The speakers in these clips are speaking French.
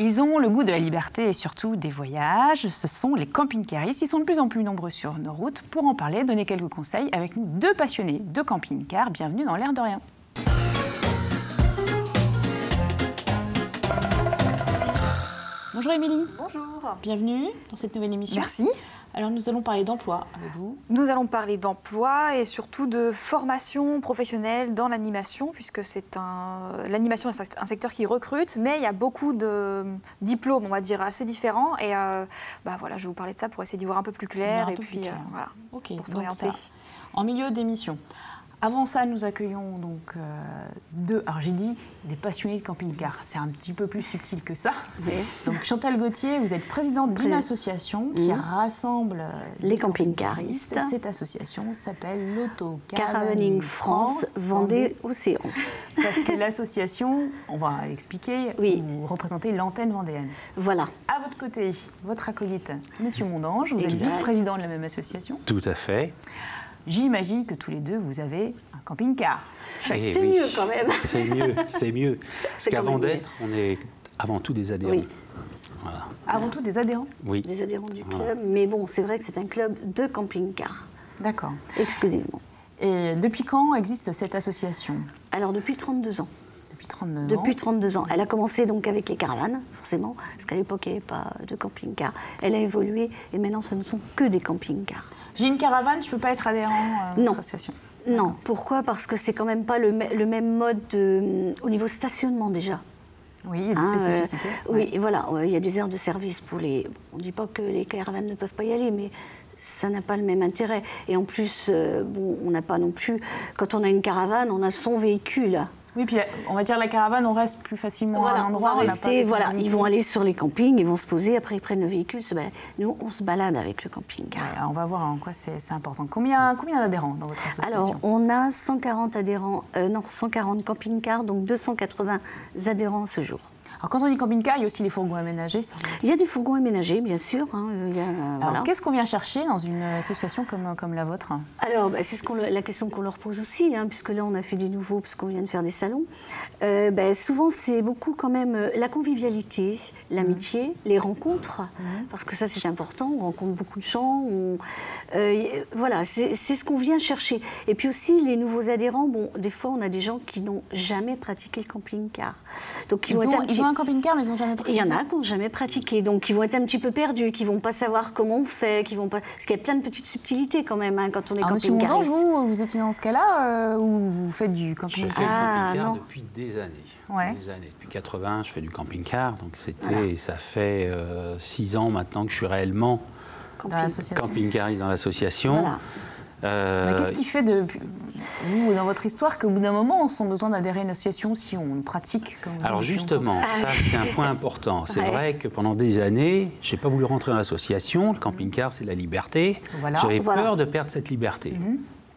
Ils ont le goût de la liberté et surtout des voyages. Ce sont les camping-caristes. Ils sont de plus en plus nombreux sur nos routes. Pour en parler, donner quelques conseils avec nous, deux passionnés de camping-car. Bienvenue dans l'air de rien. Bonjour Émilie. Bonjour. Bienvenue dans cette nouvelle émission. Merci. Alors nous allons parler d'emploi avec vous. Nous allons parler d'emploi et surtout de formation professionnelle dans l'animation, puisque l'animation est un secteur qui recrute, mais il y a beaucoup de diplômes, on va dire, assez différents. Et voilà, je vais vous parler de ça pour essayer d'y voir un peu plus clair voilà, pour s'orienter. En milieu d'émission. Avant ça, nous accueillons donc alors j'ai dit des passionnés de camping-car, c'est un petit peu plus subtil que ça. Oui. Donc Chantal Gauthier, vous êtes présidente d'une association qui rassemble les camping-caristes. Cette association s'appelle l'Auto-Caravaning France Vendée Océan. Parce que l'association, on va l'expliquer, vous représentez l'antenne vendéenne. Voilà. À votre côté, votre acolyte, Monsieur Mondange, vous êtes vice-président de la même association. Tout à fait. J'imagine que tous les deux, vous avez un camping-car. C'est mieux quand même. C'est mieux. Parce qu'avant d'être, on est avant tout des adhérents. Oui. Voilà. Avant tout des adhérents? Oui. Des adhérents du club. Mais bon, c'est vrai que c'est un club de camping-car. D'accord. Exclusivement. Et depuis quand existe cette association? Alors, depuis 32 ans. Depuis 32 ans. Depuis 32 ans. Elle a commencé donc avec les caravanes, forcément, parce qu'à l'époque, il n'y avait pas de camping-car. Elle a évolué et maintenant, ce ne sont que des camping-cars. J'ai une caravane, je ne peux pas être adhérent à votre association? Non. Pourquoi? Parce que c'est quand même pas le même mode au niveau stationnement déjà. Oui, il y a des spécificités. Oui, voilà. Il y a des aires de service pour les... On ne dit pas que les caravanes ne peuvent pas y aller, mais ça n'a pas le même intérêt. Et en plus, on n'a pas non plus... Quand on a une caravane, on a son véhicule. Oui, puis on va dire la caravane, on reste plus facilement à un endroit. On va rester, ils vont aller sur les campings, ils vont se poser, après ils prennent le véhicule, nous on se balade avec le camping-car. Ouais, on va voir en quoi c'est important. Combien d'adhérents dans votre association? Alors, on a 140 adhérents, 140 camping-cars, donc 280 adhérents à ce jour. Alors, quand on dit camping-car, il y a aussi les fourgons aménagés. Il y a des fourgons aménagés, bien sûr. Alors, qu'est-ce qu'on vient chercher dans une association comme la vôtre? Alors, c'est la question qu'on leur pose aussi, puisque là, on a fait des nouveaux, puisqu'on vient de faire des salons. Souvent, c'est beaucoup quand même la convivialité, l'amitié, les rencontres, parce que ça, c'est important. On rencontre beaucoup de gens. Voilà, c'est ce qu'on vient chercher. Et puis aussi, les nouveaux adhérents, des fois, on a des gens qui n'ont jamais pratiqué le camping-car. Donc, ils ont un camping-car, mais ils n'ont jamais pratiqué. Il y en a qui n'ont jamais pratiqué, donc ils vont être un petit peu perdus, qui ne vont pas savoir comment on fait, parce qu'il y a plein de petites subtilités quand même quand on est camping-cariste. Monsieur Mondange, vous étiez dans ce cas-là ou vous faites du camping-car? Je fais du camping-car depuis des années. Ouais. Des années. Depuis 80, je fais du camping-car, donc ça fait 6 ans maintenant que je suis réellement camping-cariste dans l'association. Voilà. Mais qu'est-ce qui fait, vous, dans votre histoire, qu'au bout d'un moment, on sent besoin d'adhérer à une association si on pratique comme Alors justement, ça c'est un point important. C'est vrai que pendant des années, je n'ai pas voulu rentrer dans l'association. Le camping-car, c'est la liberté. J'avais peur de perdre cette liberté.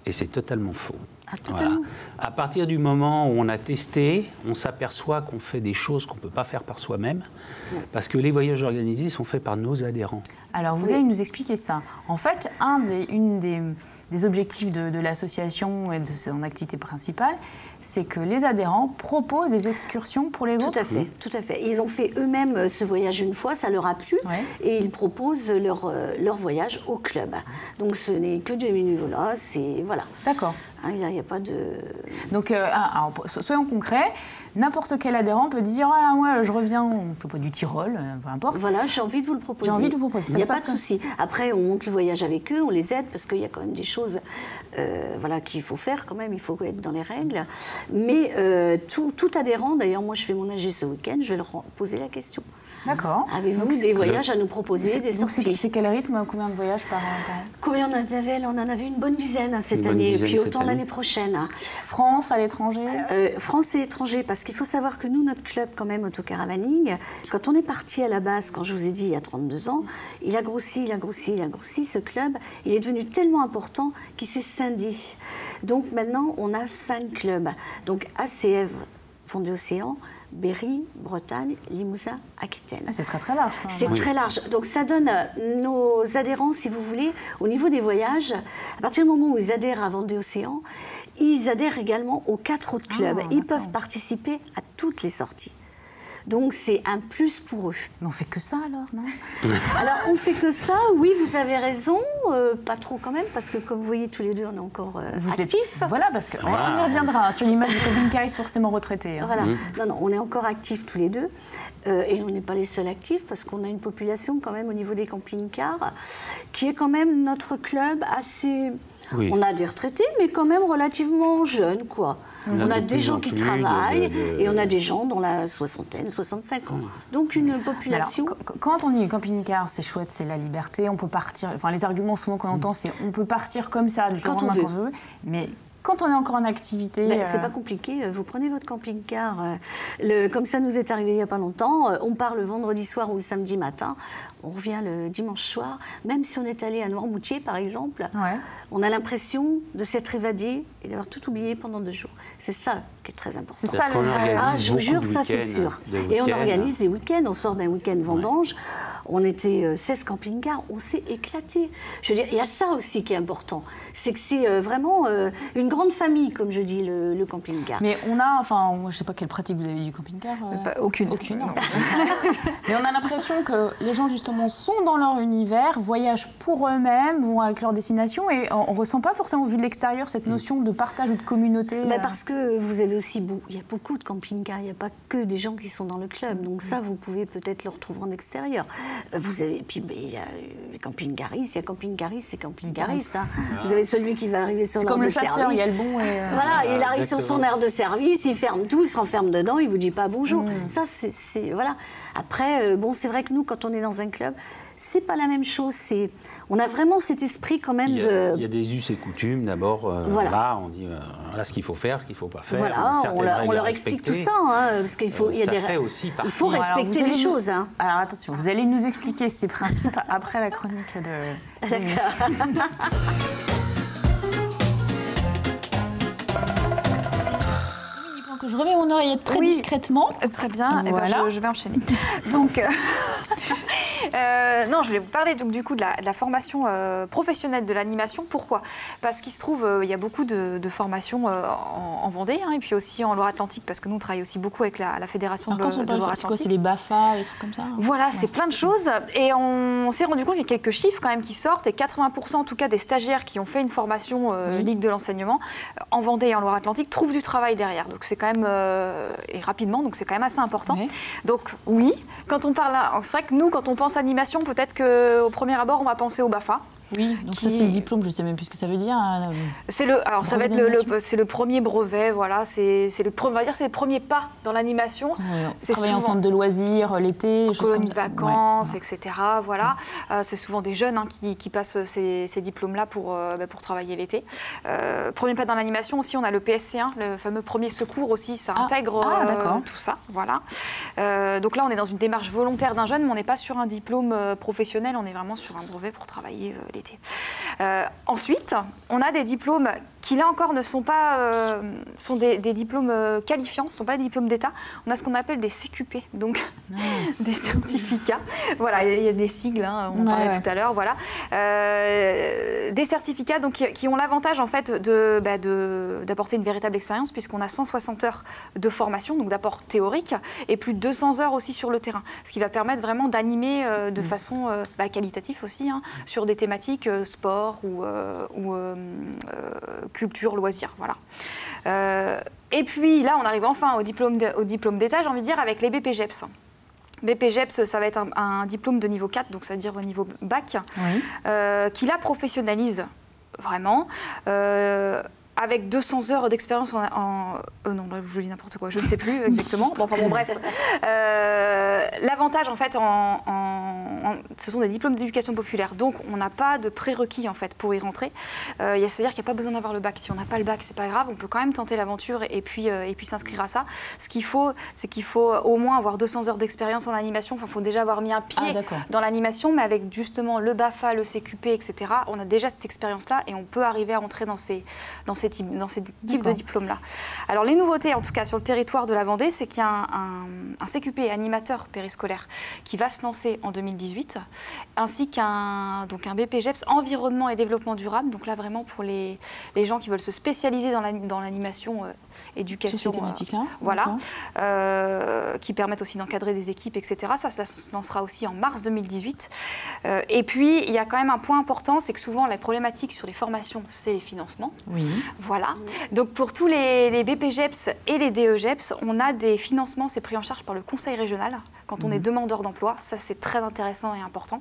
Et c'est totalement faux. Voilà. À partir du moment où on a testé, on s'aperçoit qu'on fait des choses qu'on ne peut pas faire par soi-même, parce que les voyages organisés sont faits par nos adhérents. Alors, vous allez nous expliquer ça. En fait, une des objectifs de l'association et de son activité principale, c'est que les adhérents proposent des excursions pour les autres. Tout à fait. Ils ont fait eux-mêmes ce voyage une fois, ça leur a plu, et ils proposent leur voyage au club. Donc ce n'est que des bénévolats, c'est... Voilà. D'accord. Il n'y a pas de... Donc, alors, soyons concrets. N'importe quel adhérent peut dire « Ah, moi, je reviens, je sais pas, du Tyrol, peu importe. » Voilà, j'ai envie de vous le proposer. J'ai envie de vous proposer. Il n'y a pas de souci. Après, on monte le voyage avec eux, on les aide, parce qu'il y a quand même des choses qu'il faut faire quand même, il faut être dans les règles. Mais tout adhérent, d'ailleurs, moi, je fais mon AG ce week-end, je vais leur poser la question. D'accord. Avez-vous des voyages à nous proposer, des sorties? C'est quel rythme, combien de voyages par an? Combien on en avait une bonne dizaine cette année, et puis autant l'année prochaine. France, à l'étranger? France et étranger, parce qu'il faut savoir que nous, notre club, quand même, Auto-Caravaning, quand on est parti à la base, quand je vous ai dit il y a 32 ans, il a grossi, ce club, il est devenu tellement important qu'il s'est scindé. Donc maintenant, on a 5 clubs. Donc ACF, Vendée Océan, Berry, Bretagne, Limousin, Aquitaine. C'est très large. C'est très large. Donc ça donne nos adhérents, si vous voulez, au niveau des voyages, à partir du moment où ils adhèrent à Vendée Océan, ils adhèrent également aux 4 autres clubs. Ils peuvent participer à toutes les sorties. Donc c'est un plus pour eux. Mais on fait que ça alors, non? Alors on fait que ça, oui, vous avez raison, pas trop quand même, parce que comme vous voyez tous les deux, on est encore actifs. Voilà, parce qu'on y reviendra sur l'image du camping-cariste forcément retraité. Hein. Voilà, non, on est encore actifs tous les deux, et on n'est pas les seuls actifs, parce qu'on a une population quand même au niveau des camping-cars, qui est quand même notre club assez... Oui. On a des retraités, mais quand même relativement jeunes, quoi. On a des gens qui travaillent et on a des gens dans la soixantaine, 65 ans. Donc une population... Alors, quand on dit camping-car, c'est chouette, c'est la liberté, on peut partir... Enfin, les arguments souvent qu'on entend, c'est on peut partir comme ça, du jour au lendemain quand on veut. Mais quand on est encore en activité... C'est pas compliqué. Vous prenez votre camping-car, comme ça nous est arrivé il n'y a pas longtemps, on part le vendredi soir ou le samedi matin, on revient le dimanche soir. Même si on est allé à Noirmoutier, par exemple, on a l'impression de s'être évadé et d'avoir tout oublié pendant 2 jours. C'est ça qui est très important. C'est ça le vrai. Je vous jure, ça c'est sûr. Et on organise des week-ends, on sort d'un week-end vendange. On était 16 camping-cars, on s'est éclaté. Je veux dire, il y a ça aussi qui est important. C'est que c'est vraiment une grande famille, comme je dis, le camping-car. Mais on a, enfin, moi, je ne sais pas quelle pratique vous avez du camping-car. Aucune. Aucune. Mais on a l'impression que les gens, justement, sont dans leur univers, voyagent pour eux-mêmes, vont avec leur destination, et on ne ressent pas forcément, vu de l'extérieur, cette notion de partage ou de communauté. Parce que vous avez aussi, il y a beaucoup de camping-cars, il n'y a pas que des gens qui sont dans le club. Donc ça, vous pouvez peut-être le retrouver en extérieur. Vous avez, puis il y a les camping-caristes, il y a camping-caristes et camping-caristes. Hein. Vous avez celui qui va arriver sur l'aire de service. C'est comme le chasseur, il y a le bon et... Voilà, il arrive sur son aire de service, il ferme tout, il se renferme dedans, il ne vous dit pas bonjour. Ça, c'est... Voilà. Après, c'est vrai que nous, quand on est dans un club, c'est pas la même chose. On a vraiment cet esprit quand même de... Il y a des us et coutumes d'abord. Là, on dit voilà ce qu'il faut faire, ce qu'il ne faut pas faire. Voilà, on leur explique tout ça. Hein, parce qu'il faut, il faut respecter les choses. Hein. Alors attention, vous allez nous expliquer ces principes après la chronique de... D'accord. Que je remets mon oreillette très discrètement. Très bien, voilà. Je vais enchaîner. Donc, non, je voulais vous parler donc, du coup de la formation professionnelle de l'animation. Pourquoi? Parce qu'il se trouve, il y a beaucoup de formations en Vendée, hein, et puis aussi en Loire-Atlantique, parce que nous, on travaille aussi beaucoup avec la Fédération de Loire-Atlantique. C'est quoi? C'est les BAFA, des trucs comme ça? Voilà, c'est plein de choses. Et on s'est rendu compte qu'il y a quelques chiffres quand même qui sortent, et 80% en tout cas des stagiaires qui ont fait une formation Ligue de l'enseignement en Vendée et en Loire-Atlantique trouvent du travail derrière. Donc c'est quand même, et rapidement, donc c'est quand même assez important. Donc oui, quand on parle là, c'est vrai que nous, quand on pense animation, peut-être qu'au premier abord, on va penser au BAFA. Oui, donc ça c'est le diplôme, je ne sais même plus ce que ça veut dire. C'est ça va être c'est le premier brevet, voilà, on va dire c'est le premier pas dans l'animation. C'est travailler en centre de loisirs, l'été, choses comme ça. Colonie de vacances, etc. Voilà, c'est souvent des jeunes qui passent ces diplômes-là pour travailler l'été. Premier pas dans l'animation aussi, on a le PSC1, le fameux premier secours aussi, ça intègre tout ça, voilà. Donc là, on est dans une démarche volontaire d'un jeune, mais on n'est pas sur un diplôme professionnel, on est vraiment sur un brevet pour travailler l'été. Ensuite, on a des diplômes qui, là encore, ne sont pas sont des diplômes qualifiants, ce ne sont pas des diplômes d'État. On a ce qu'on appelle des CQP, donc des certificats. Voilà, il y a des sigles, hein, on en parlait tout à l'heure. Voilà. Des certificats donc, qui ont l'avantage en fait, d'apporter une véritable expérience, puisqu'on a 160 heures de formation, donc d'apport théorique, et plus de 200 heures aussi sur le terrain, ce qui va permettre vraiment d'animer de façon qualitative aussi, hein, sur des thématiques sport ou culture, loisirs, voilà. Et puis là, on arrive enfin au diplôme d'État, j'ai envie de dire, avec les BPGEPS. BPGEPS, ça va être un diplôme de niveau 4, donc c'est-à-dire au niveau bac, qui la professionnalise vraiment. Avec 200 heures d'expérience non, là, je dis n'importe quoi, je ne sais plus exactement. Bon, bref. L'avantage, en fait, ce sont des diplômes d'éducation populaire. Donc, on n'a pas de prérequis, en fait, pour y rentrer. C'est-à-dire qu'il n'y a pas besoin d'avoir le bac. Si on n'a pas le bac, c'est pas grave. On peut quand même tenter l'aventure et puis s'inscrire à ça. Ce qu'il faut, c'est qu'il faut au moins avoir 200 heures d'expérience en animation. Enfin, il faut déjà avoir mis un pied dans l'animation, mais avec justement le BAFA, le CQP, etc. On a déjà cette expérience-là et on peut arriver à entrer dans ces types de diplômes-là. Alors les nouveautés, en tout cas sur le territoire de la Vendée, c'est qu'il y a un CQP animateur périscolaire qui va se lancer en 2018, ainsi qu'un BPGEPS environnement et développement durable. Donc là vraiment pour les gens qui veulent se spécialiser dans l'animation éducation. Ces thématiques-là. Voilà, qui permettent aussi d'encadrer des équipes, etc. Ça se lancera aussi en mars 2018. Et puis, il y a quand même un point important, c'est que souvent, la problématique sur les formations, c'est les financements. Oui. Voilà. Donc, pour tous les BPGEPS et les DEGEPS, on a des financements, c'est pris en charge par le conseil régional quand on est demandeur d'emploi. Ça, c'est très intéressant et important.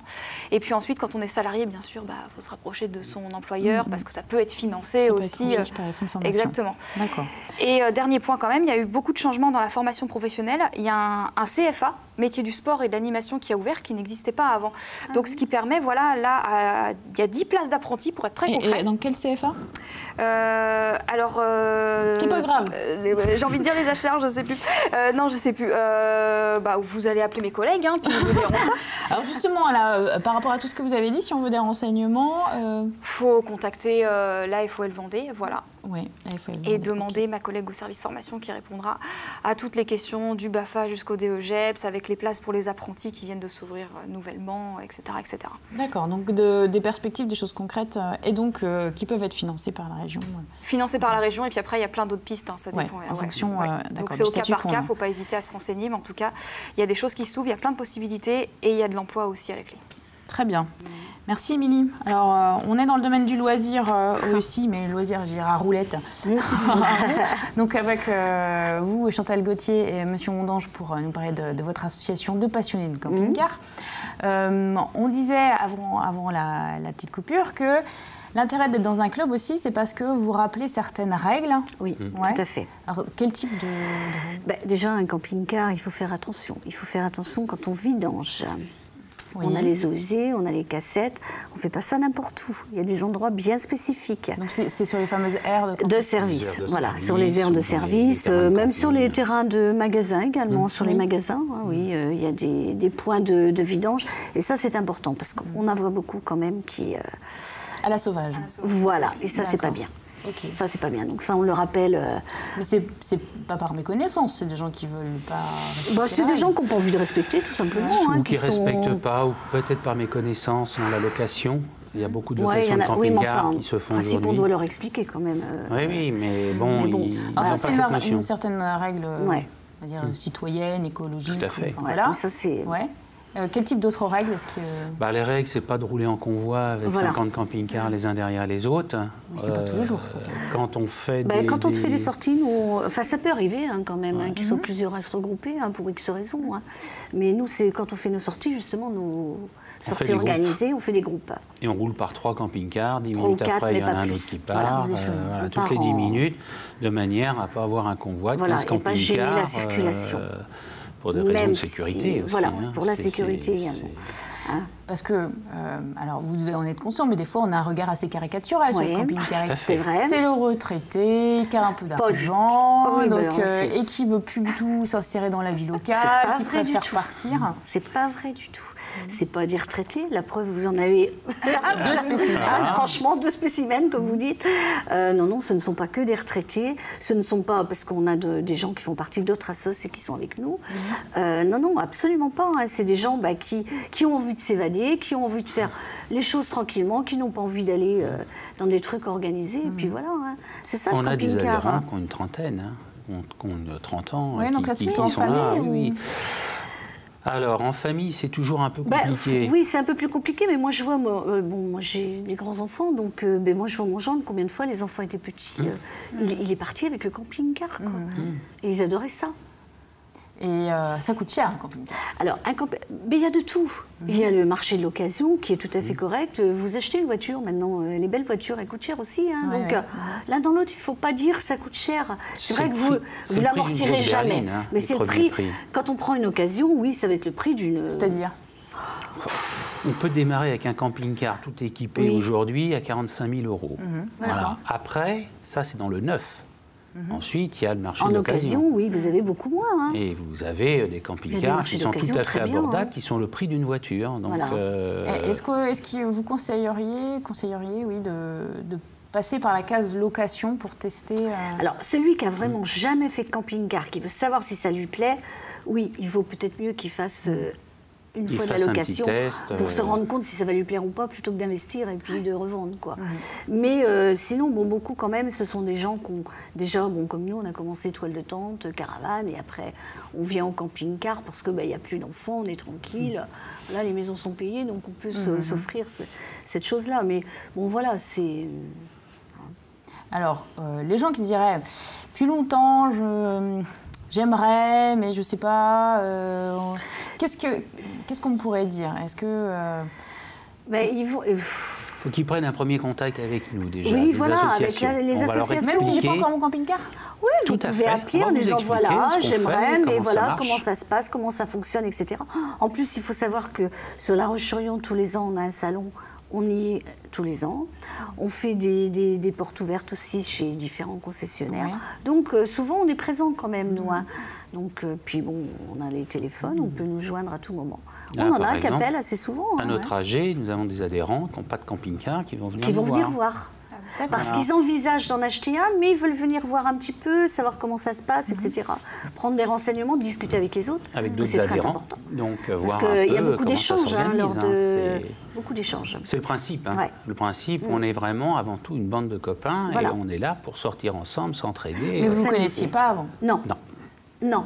Et puis ensuite, quand on est salarié, bien sûr, faut se rapprocher de son employeur parce que ça peut être financé aussi. Exactement. D'accord. Et dernier point quand même, il y a eu beaucoup de changements dans la formation professionnelle. Il y a un CFA, métier du sport et de l'animation, qui a ouvert, qui n'existait pas avant. Donc ce qui permet, voilà, là, il y a 10 places d'apprentis pour être très concret. Et dans quel CFA Alors... c'est pas grave. J'ai envie de dire les HR, je sais plus. Non, je sais plus. Vous allez appeler mes collègues, puis ils vous diront ça. Alors justement, là, par rapport à tout ce que vous avez dit, si on veut des renseignements... faut contacter l'AFOL Vendée, voilà. Oui, l'AFOL Vendée. Et demander ma collègue au service formation qui répondra à toutes les questions du BAFA jusqu'au DEGEPS, avec les places pour les apprentis qui viennent de s'ouvrir nouvellement, etc. etc. D'accord, donc des perspectives, des choses concrètes, et donc qui peuvent être financées par la région. Financées par la région, et puis après, il y a plein d'autres pistes, ça dépend. En fonction, donc c'est au cas par cas, il ne faut pas hésiter à se renseigner, mais en tout cas, il y a des choses qui s'ouvrent, il y a plein de possibilités, et il y a de l'emploi aussi à la clé. Très bien. Merci Émilie. Alors, on est dans le domaine du loisir aussi, mais le loisir, je dirais, à roulette. Donc avec vous, Chantal Gauthier et Monsieur Mondange, pour nous parler de votre association de passionnés de camping-car. On disait avant la petite coupure que l'intérêt d'être dans un club aussi, c'est parce que vous rappelez certaines règles. Oui, tout à fait. Alors, quel type de... Déjà, un camping-car, il faut faire attention. Il faut faire attention quand on vidange. Oui. On a les eaux usées, on a les cassettes, on ne fait pas ça n'importe où. Il y a des endroits bien spécifiques. Donc c'est sur les fameuses aires de service. Voilà, sur les aires de service, même sur les terrains de magasins également, sur les magasins. Oui, il y a des points de vidange. Et ça, c'est important parce qu'on en voit beaucoup quand même qui... À la sauvage. Voilà, et ça, c'est pas bien. Okay. Ça, c'est pas bien. Donc ça, on le rappelle. Mais c'est pas par méconnaissance, c'est des gens qui veulent pas respecter. C'est des gens qui n'ont pas envie de respecter, tout simplement. Ou qui ne respectent pas, ou peut-être par méconnaissance dans la location. Il y a beaucoup de locations de camping-cars qui se font aujourd'hui. On doit leur expliquer quand même. Oui, mais bon, Alors ça, c'est une certaine règle on va dire, citoyenne, écologique. Tout à fait. Voilà. Ça, c'est... Quel type d'autres règles est-ce que... Les règles, c'est pas de rouler en convoi avec 50 camping-cars les uns derrière les autres. Oui, c'est pas tous les jours, ça. Quand on fait quand on fait des sorties, ça peut arriver quand même, qu'ils soient plusieurs à se regrouper pour X raisons. Mais nous, c'est quand on fait nos sorties, justement, nos sorties organisées, on fait des groupes. Et on roule par 3 camping-cars, 10 minutes après, il y en a un autre qui part, toutes les 10 minutes, de manière à ne pas avoir un convoi de 15 camping-cars. Et pas gêner la circulation. Pour des raisons de sécurité aussi. Voilà, pour la sécurité également. Parce que, alors vous devez en être conscient, mais des fois on a un regard assez caricatural sur le camping-car. C'est vrai. C'est le retraité qui a un peu d'argent, et qui ne veut plus du tout s'insérer dans la vie locale, qui préfère partir. C'est pas vrai du tout. C'est pas des retraités, la preuve, vous en avez 2 spécimens. Franchement, 2 spécimens, comme vous dites. Non, ce ne sont pas que des retraités. Ce ne sont pas parce qu'on a des gens qui font partie d'autres assos et qui sont avec nous. Non, absolument pas. C'est des gens qui ont envie de s'évader, qui ont envie de faire les choses tranquillement, qui n'ont pas envie d'aller dans des trucs organisés. Et puis voilà, c'est ça le camping-car. On a des adhérents qui ont une trentaine, qui ont 30 ans, qui sont famille, là. Oui. Alors, en famille, c'est toujours un peu compliqué. Oui, c'est un peu plus compliqué, mais moi, je vois, moi j'ai des grands-enfants, donc moi, je vois mon gendre, combien de fois les enfants étaient petits. Il est parti avec le camping-car, et ils adoraient ça. Et ça coûte cher, un camping-car. Alors, mais il y a de tout. Il y a le marché de l'occasion qui est tout à fait correct. Vous achetez une voiture, maintenant, les belles voitures, elles coûtent cher aussi. Donc, l'un dans l'autre, il ne faut pas dire que ça coûte cher. C'est vrai que vous ne l'amortirez jamais. Mais c'est le prix. Quand on prend une occasion, oui, ça va être le prix d'une... C'est-à-dire on peut démarrer avec un camping-car tout équipé aujourd'hui à 45 000 €. Voilà. Après, ça, c'est dans le neuf. Ensuite, il y a le marché de l'occasion. En occasion, oui, vous avez beaucoup moins. Et vous avez des camping-cars qui sont tout à fait abordables, qui sont le prix d'une voiture. Donc, Est-ce que vous conseilleriez de passer par la case location pour tester Alors, celui qui a vraiment jamais fait de camping-car, qui veut savoir si ça lui plaît, oui, il vaut peut-être mieux qu'il fasse une fois la location pour se rendre compte si ça va lui plaire ou pas, plutôt que d'investir et puis de revendre, quoi. Mais sinon, bon, beaucoup quand même, ce sont des gens qui ont déjà, bon, comme nous, on a commencé toile de tente, caravane, et après on vient en camping-car parce que il y a plus d'enfants, on est tranquille. Là, les maisons sont payées, donc on peut s'offrir cette chose-là. Mais bon, voilà, c'est. Alors, les gens qui diraient depuis longtemps, j'aimerais, mais je ne sais pas. Qu'est-ce qu'on pourrait dire? Est-ce que... il faut qu'ils prennent un premier contact avec nous déjà. Oui, voilà, avec les associations. Même si je n'ai pas encore mon camping-car? Oui, vous pouvez appeler en disant voilà, j'aimerais, mais voilà, comment ça se passe, comment ça fonctionne, etc. En plus, il faut savoir que sur La Roche-sur-Yon, tous les ans, on a un salon. On y est tous les ans. On fait des portes ouvertes aussi chez différents concessionnaires. Ouais. Donc, souvent, on est présent quand même, nous. Hein. Donc, puis bon, on a les téléphones, on peut nous joindre à tout moment. On en a qui appellent assez souvent. À notre AG, nous avons des adhérents qui n'ont pas de camping-car qui vont venir voir. Parce qu'ils envisagent d'en acheter un, mais ils veulent venir voir un petit peu, savoir comment ça se passe, etc. Prendre des renseignements, discuter avec les autres. Avec d'autres adhérents. C'est très important. Donc, parce qu'il y a beaucoup d'échanges, beaucoup d'échanges. C'est le principe. Hein. Ouais. Le principe, on est vraiment avant tout une bande de copains et on est là pour sortir ensemble, s'entraider. Mais vous ne connaissiez pas avant? Non.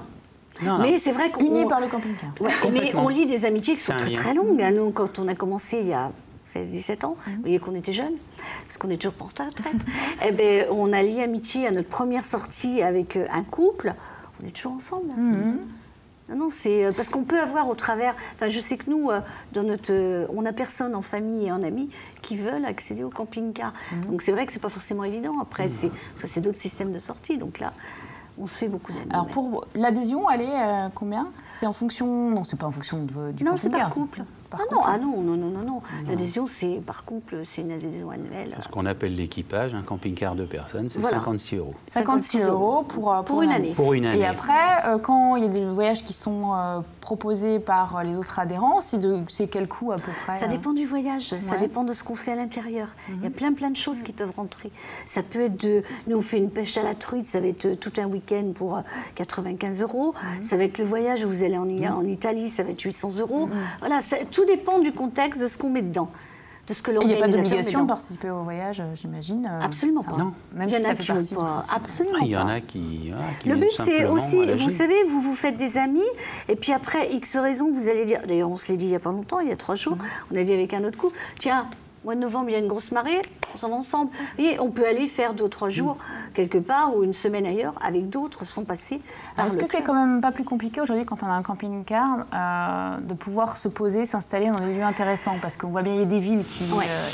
Mais c'est vrai qu'on... Unis par le camping-car. Ouais, mais on lit des amitiés qui sont très très longues. Nous, quand on a commencé il y a 16-17 ans, vous voyez qu'on était jeunes, parce qu'on est toujours pas en retraite, eh bien, on a lié amitié à notre première sortie avec un couple, on est toujours ensemble. Non, c'est parce qu'on peut avoir au travers... Enfin, je sais que nous, on n'a personne en famille et en amis qui veulent accéder au camping-car. Donc c'est vrai que c'est pas forcément évident. Après, c'est d'autres systèmes de sortie. Donc là, on se fait beaucoup d'amis. Alors pour l'adhésion, elle est combien? C'est en fonction... Non, c'est pas en fonction du camping-car. Non, c'est par couple. Non. L'adhésion, c'est par couple, c'est une adhésion annuelle. Ce qu'on appelle l'équipage, un camping-car 2 personnes, c'est 56 €. 56 € pour une année. Pour une année. Et après, quand il y a des voyages qui sont proposés par les autres adhérents, c'est quel coût à peu près? Ça dépend du voyage, ça dépend de ce qu'on fait à l'intérieur. Il y a plein de choses qui peuvent rentrer. Ça peut être nous on fait une pêche à la truite, ça va être tout un week-end pour 95 €. Ça va être le voyage où vous allez en Italie, ça va être 800 €. Voilà, tout dépend du contexte, de ce qu'on met dedans. De ce que l'organisateur met dedans. Il n'y a pas d'obligation de participer au voyage, j'imagine? Absolument pas. Non. Même il y en a qui ne veulent pas. Absolument pas. Il y en a qui le but, c'est aussi, vous savez, vous vous faites des amis, et puis après, X raisons, vous allez dire... D'ailleurs, on se l'est dit il n'y a pas longtemps, il y a 3 jours, on a dit avec un autre couple, tiens, mois de novembre, il y a une grosse marée, on s'en va ensemble. Et on peut aller faire 2 ou 3 jours quelque part ou une semaine ailleurs avec d'autres sans passer par Est-ce que c'est quand même pas plus compliqué aujourd'hui quand on a un camping-car de pouvoir se poser, s'installer dans des lieux intéressants? Parce qu'on voit bien il y a des villes qui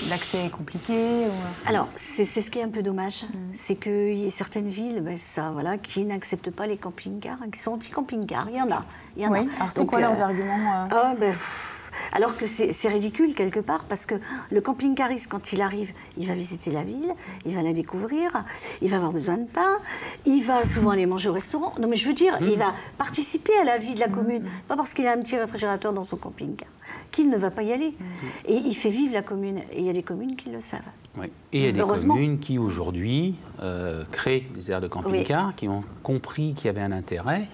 l'accès est compliqué. Alors c'est ce qui est un peu dommage, c'est qu'il y a certaines villes qui n'acceptent pas les camping-cars, qui sont anti-camping-car. Il y en a. Oui. Alors c'est quoi leurs arguments? Alors que c'est ridicule quelque part, parce que le camping-cariste, quand il arrive, il va visiter la ville, il va la découvrir, il va avoir besoin de pain, il va souvent aller manger au restaurant. Non mais je veux dire, il va participer à la vie de la commune. Pas parce qu'il a un petit réfrigérateur dans son camping-car qu'il ne va pas y aller. Et il fait vivre la commune. Et il y a des communes qui le savent. Oui. Et il y a des communes qui aujourd'hui créent des aires de camping-car, qui ont compris qu'il y avait un intérêt.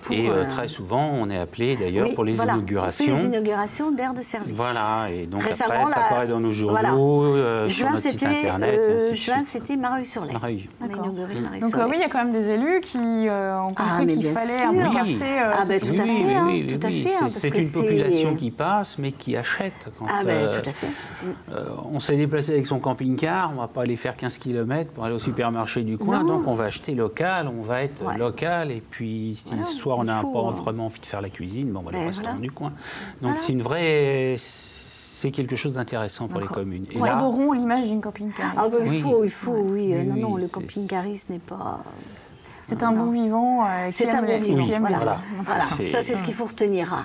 Et très souvent, on est appelé d'ailleurs pour les inaugurations. On fait les inaugurations d'aires de service. Voilà, et donc récemment, après, ça apparaît dans nos journaux, sur notre site internet. Juin, c'était Mareuil-sur-Lay. On a inauguré Mareuil-sur-Lay. Donc oui, il y a quand même des élus qui ont compris qu'il fallait un peu capter... tout à fait. C'est une population qui passe, mais qui achète. Tout à fait. On s'est déplacé avec son camping-car, on ne va pas aller faire 15 km pour aller au supermarché du coin, donc on va acheter local, on va être local, et puis soit on n'a pas vraiment envie de faire la cuisine, on va aller au restaurant du coin. Donc c'est quelque chose d'intéressant pour les communes. Et là, adorons l'image d'une camping-cariste. Il faut. Non, le camping-cariste n'est pas... C'est un bon vivant qui aime Voilà. Ça, c'est ce qu'il faut retenir.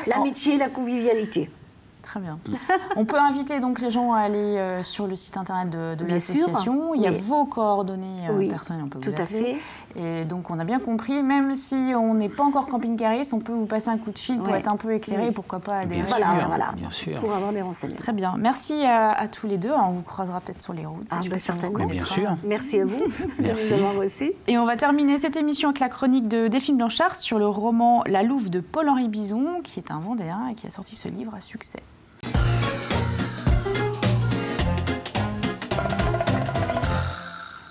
L'amitié, la convivialité. Très bien. On peut inviter donc les gens à aller sur le site internet de l'association. Il y a vos coordonnées personnelles, on peut vous appeler. Tout à fait. Et donc on a bien compris, même si on n'est pas encore camping-cariste, on peut vous passer un coup de fil pour être un peu éclairé, pourquoi pas adhérer. Voilà, bien sûr. Pour avoir des renseignements. Très bien. Merci à tous les deux. Alors, on vous croisera peut-être sur les routes. Certainement. Bien sûr. Merci à vous de nous avoir reçus. Et on va terminer cette émission avec la chronique de Delphine Blanchard sur le roman La Louve de Paul-Henri Bison, qui est un Vendéen et qui a sorti ce livre à succès.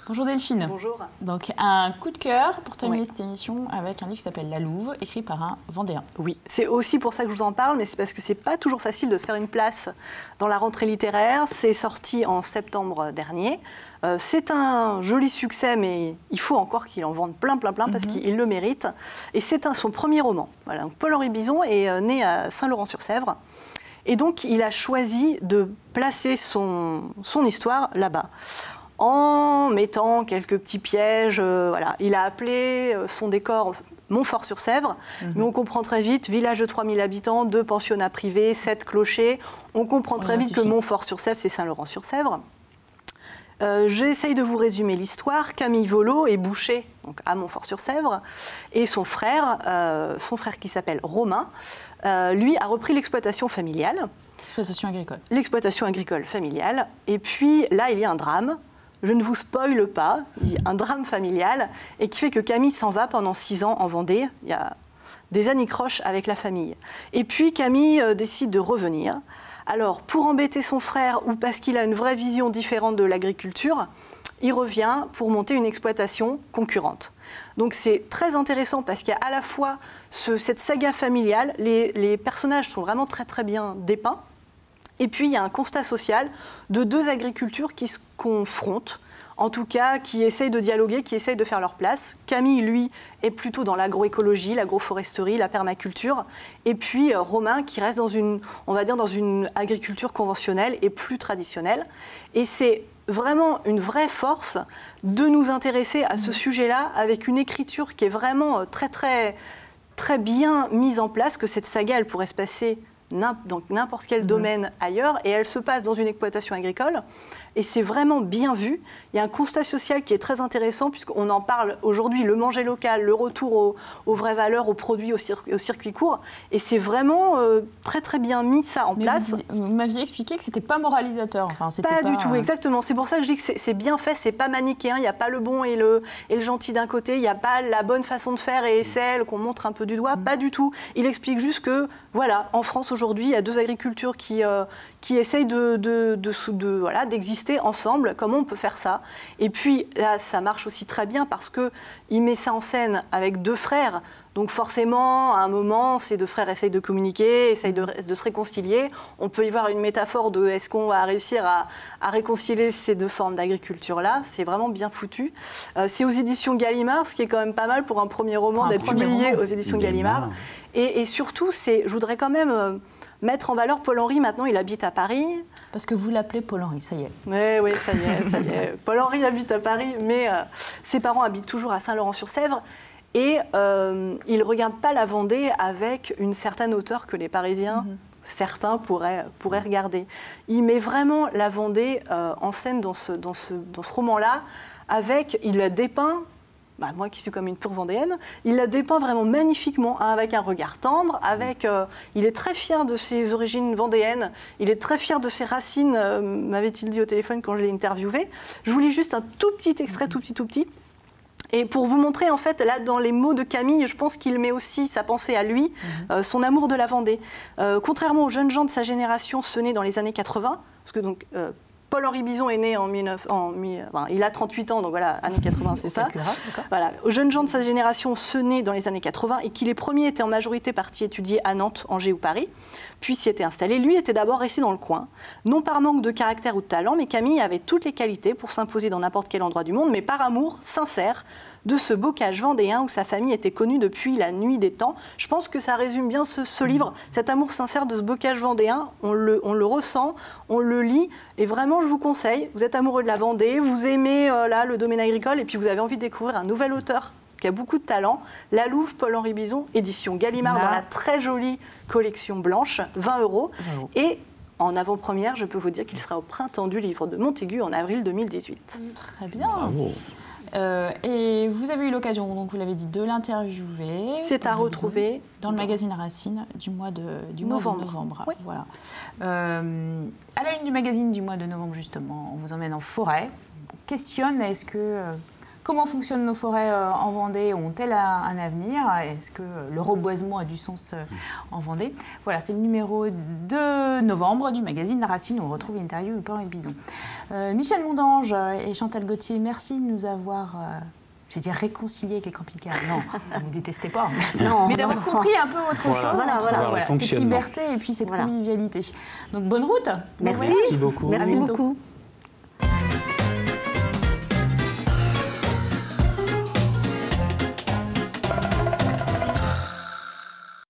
Bonjour Delphine. Bonjour. Donc un coup de cœur pour terminer cette émission avec un livre qui s'appelle La Louve, écrit par un Vendéen. Oui, c'est aussi pour ça que je vous en parle, mais c'est parce que c'est pas toujours facile de se faire une place dans la rentrée littéraire. C'est sorti en septembre dernier. C'est un joli succès, mais il faut encore qu'il en vende plein, parce qu'il le mérite. Et c'est son premier roman. Voilà. Paul-Henri Bison est né à Saint-Laurent-sur-Sèvre. Et donc, il a choisi de placer son histoire là-bas, en mettant quelques petits pièges. Voilà. Il a appelé son décor Montfort-sur-Sèvre, mais on comprend très vite, village de 3000 habitants, 2 pensionnats privés, 7 clochers. On comprend très vite que Montfort-sur-Sèvre, c'est Saint-Laurent-sur-Sèvre. J'essaye de vous résumer l'histoire. Camille Volo est boucher donc à Montfort-sur-Sèvre, et son frère qui s'appelle Romain, lui a repris l'exploitation familiale. L'exploitation agricole. L'exploitation agricole familiale. Et puis là, il y a un drame. Je ne vous spoile pas, il y a un drame familial, et qui fait que Camille s'en va pendant 6 ans en Vendée. Il y a des anicroches avec la famille. Et puis Camille décide de revenir. Alors, pour embêter son frère ou parce qu'il a une vraie vision différente de l'agriculture, il revient pour monter une exploitation concurrente. Donc c'est très intéressant parce qu'il y a à la fois cette saga familiale, les personnages sont vraiment très très bien dépeints, et puis il y a un constat social de 2 agricultures qui se confrontent, en tout cas qui essayent de dialoguer, qui essayent de faire leur place. Camille, lui, est plutôt dans l'agroécologie, l'agroforesterie, la permaculture, et puis Romain qui reste dans une agriculture conventionnelle et plus traditionnelle. Et c'est vraiment une vraie force de nous intéresser à ce sujet-là avec une écriture qui est vraiment très, très, très bien mise en place, que cette saga, elle pourrait se passer dans n'importe quel domaine ailleurs, et elle se passe dans une exploitation agricole, et c'est vraiment bien vu. Il y a un constat social qui est très intéressant, puisqu'on en parle aujourd'hui, le manger local, le retour aux vraies valeurs, aux produits, au circuit court, et c'est vraiment très très bien mis ça en place. Vous m'aviez expliqué que c'était pas moralisateur. Enfin, pas du tout, exactement. C'est pour ça que je dis que c'est bien fait, c'est pas manichéen, il n'y a pas le bon et le gentil d'un côté, il n'y a pas la bonne façon de faire et celle qu'on montre un peu du doigt, pas du tout. Il explique juste que, voilà, en France aujourd'hui, il y a 2 agricultures qui essayent d'exister ensemble. Comment on peut faire ça? Et puis là, ça marche aussi très bien parce qu'il met ça en scène avec 2 frères. Donc forcément, à un moment, ces 2 frères essayent de communiquer, essayent de se réconcilier. On peut y voir une métaphore de est-ce qu'on va réussir à réconcilier ces 2 formes d'agriculture-là. C'est vraiment bien foutu. C'est aux éditions Gallimard, ce qui est quand même pas mal pour un premier roman d'être publié aux éditions Gallimard. Et surtout, je voudrais quand même mettre en valeur Paul-Henri. Maintenant, il habite à Paris. Parce que vous l'appelez Paul-Henri, ça y est. Oui, ça y est. Paul-Henri habite à Paris, mais ses parents habitent toujours à Saint-Laurent-sur-Sèvre. Et il ne regarde pas la Vendée avec une certaine hauteur que les Parisiens, certains, pourraient regarder. Il met vraiment la Vendée en scène dans ce roman-là, il la dépeint, moi qui suis comme une pure vendéenne, il la dépeint vraiment magnifiquement, avec un regard tendre, il est très fier de ses origines vendéennes, il est très fier de ses racines, m'avait-il dit au téléphone quand je l'ai interviewé. Je vous lis juste un tout petit extrait, tout petit. Et pour vous montrer, en fait, là, dans les mots de Camille, je pense qu'il met aussi sa pensée à lui, son amour de la Vendée. Contrairement aux jeunes gens de sa génération, ceux nés dans les années 80, parce que donc Paul-Henri Bison est né il a 38 ans, donc voilà, années 80, c'est ça. Voilà, aux jeunes gens de sa génération, ceux nés dans les années 80, et qui les premiers étaient en majorité partis étudier à Nantes, Angers ou Paris, puis s'y étaient installés. Lui était d'abord resté dans le coin, non par manque de caractère ou de talent, mais Camille avait toutes les qualités pour s'imposer dans n'importe quel endroit du monde, mais par amour sincère de ce bocage vendéen où sa famille était connue depuis la nuit des temps. Je pense que ça résume bien ce livre, cet amour sincère de ce bocage vendéen. On le ressent, on le lit, et vraiment je vous conseille, vous êtes amoureux de la Vendée, vous aimez le domaine agricole, et puis vous avez envie de découvrir un nouvel auteur qui a beaucoup de talent, La Louve, Paul-Henri Bison, édition Gallimard, dans la très jolie collection blanche, 20 €. Et en avant-première, je peux vous dire qu'il sera au printemps du livre de Montaigu en avril 2018. Très bien. Bravo. Et vous avez eu l'occasion, donc vous l'avez dit, de l'interviewer. C'est à retrouver dans le magazine Racine du mois de novembre. Oui. Voilà. À la une du magazine du mois de novembre, justement, on vous emmène en forêt. On questionne, comment fonctionnent nos forêts en Vendée? Ont-elles un avenir? Est-ce que le reboisement a du sens en Vendée? Voilà, c'est le numéro de novembre du magazine Racine où on retrouve l'interview de Pauline Bison. Michel Mondange et Chantal Gauthier, merci de nous avoir... réconcilié avec les camping-cars. Non, vous ne détestez pas. Mais d'avoir compris un peu autre chose. Voilà, cette liberté et puis cette convivialité. Donc bonne route. Merci. Merci beaucoup. Merci beaucoup.